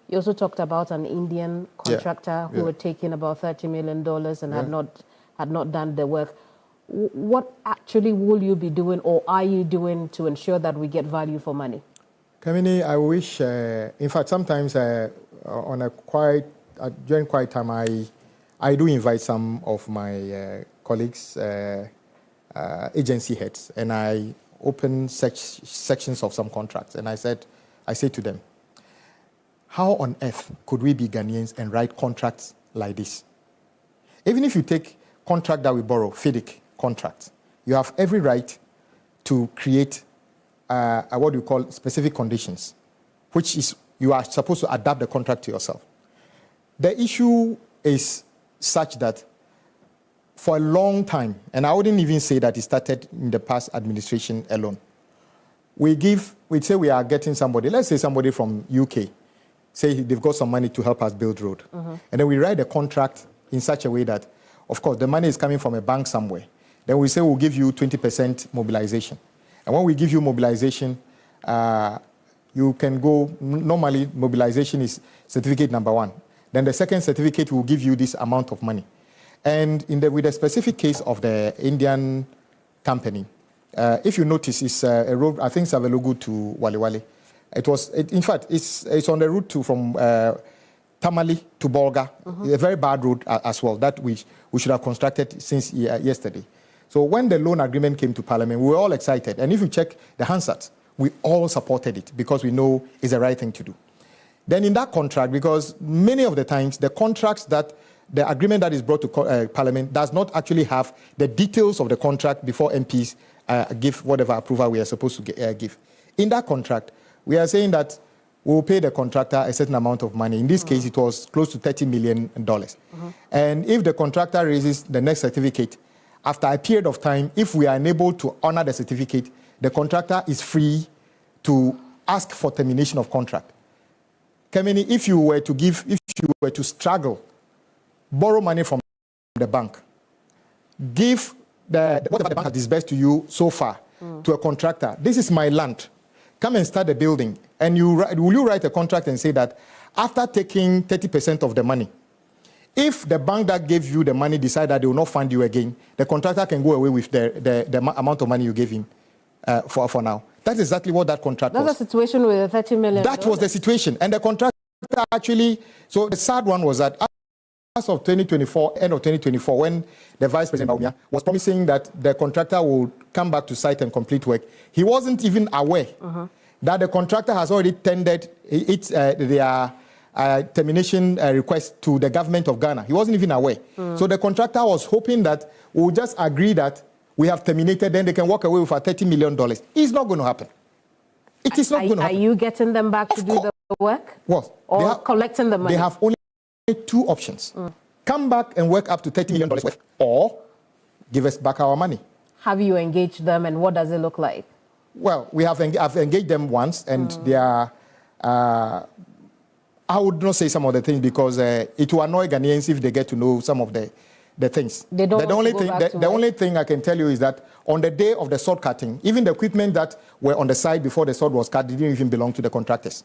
You also talked about an Indian contractor who had taken about $30 million and had not done the work. What actually will you be doing, or are you doing, to ensure that we get value for money? Kamini, I wish, in fact, sometimes on a during quiet time, I do invite some of my colleagues, agency heads, and I open sections of some contracts. And I say to them, how on earth could we be Ghanaians and write contracts like this? Even if you take contract that we borrow, FIDIC contracts, you have every right to create what you call specific conditions, which is you are supposed to adapt the contract to yourself. The issue is such that for a long time, and I wouldn't even say that it started in the past administration alone, we'd say we are getting somebody, let's say somebody from UK, say they've got some money to help us build road. And then we write a contract in such a way that, of course, the money is coming from a bank somewhere. Then we say we'll give you 20% mobilization. And when we give you mobilization, you can go, normally mobilization is certificate number 1. Then the second certificate will give you this amount of money. And with the specific case of the Indian company, if you notice, it's a road, I think, Savelugu to Walewale. In fact, it's on the route from Tamale to Bolga, a very bad road as well, that we should have constructed since yesterday. So when the loan agreement came to Parliament, we were all excited. And if you check the Hansard, we all supported it because we know it's the right thing to do. Then in that contract, because many of the times, the contracts that the agreement that is brought to Parliament does not actually have the details of the contract before MPs give whatever approval we are supposed to give. In that contract, we are saying that we will pay the contractor a certain amount of money. In this case, it was close to $30 million. And if the contractor raises the next certificate, after a period of time, if we are unable to honor the certificate, the contractor is free to ask for termination of contract. Kamini, if you were to struggle, borrow money from the bank, give whatever the bank has disbursed to you so far to a contractor, this is my land, come and start a building, and will you write a contract and say that after taking 30% of the money, if the bank that gave you the money decide that they will not fund you again, the contractor can go away with the amount of money you gave him for now. That's exactly what that contract was. That's the situation with the $30 million. That was the situation. And the contractor actually, so the sad one was that as of 2024, end of 2024, when the Vice President Bawumia was promising that the contractor would come back to site and complete work, he wasn't even aware that the contractor has already tendered their termination request to the government of Ghana. He wasn't even aware. So the contractor was hoping that we'll just agree that we have terminated, then they can walk away with our $30 million. It's not going to happen. It is not going to happen. Are you getting them back to do the work? What? Or collecting the money? They have only 2 options. Come back and work up to $30 million worth, or give us back our money. Have you engaged them, and what does it look like? Well, I've engaged them once, and they are, I would not say some of the things because it will annoy Ghanaians if they get to know some of the things. They don't the only thing I can tell you is that on the day of the sword cutting, even the equipment that were on the side before the sword was cut didn't even belong to the contractors.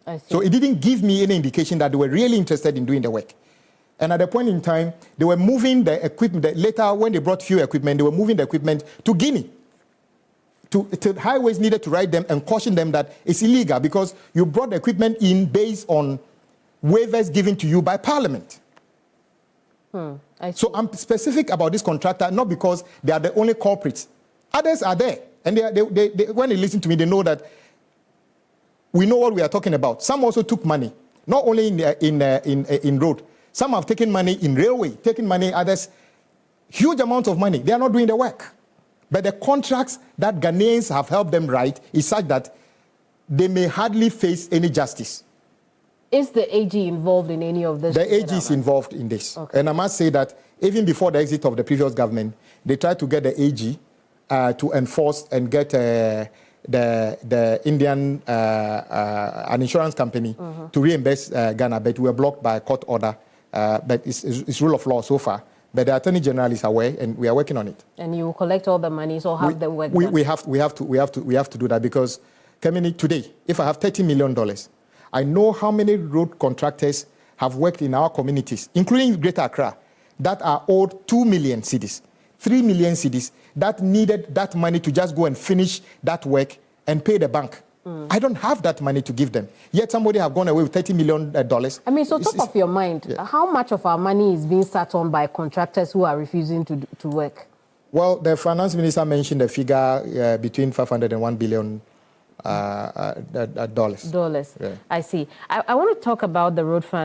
I see. So it didn't give me any indication that they were really interested in doing the work. And at the point in time, they were moving the equipment. Later, when they brought few equipment, they were moving the equipment to Guinea. To highways needed to write them and caution them that it's illegal because you brought the equipment in based on waivers given to you by Parliament. So I'm specific about this contractor, not because they are the only culprits. Others are there. And when they listen to me, they know that we know what we are talking about. Some also took money, not only in road. Some have taken money in railway, taken money, others, huge amounts of money. They are not doing the work. But the contracts that Ghanaians have helped them write is such that they may hardly face any justice. Is the AG involved in any of this? The AG is involved in this. Okay. And I must say that even before the exit of the previous government, they tried to get the AG to enforce and get the Indian an insurance company to reimburse Ghana, but we were blocked by a court order. But it's rule of law so far. But the Attorney General is aware, and we are working on it. And you will collect all the money, so have the work done? We have to do that because, Kamini, today, if I have $30 million, I know how many road contractors have worked in our communities, including Greater Accra, that are owed 2 million cedis, 3 million cedis, that needed that money to just go and finish that work and pay the bank. I don't have that money to give them. Yet somebody have gone away with $30 million. I mean, so top of your mind, how much of our money is being sat on by contractors who are refusing to work? Well, the finance minister mentioned a figure between 500 and $1 billion. Dollars. Yeah. I see. I want to talk about the road fund.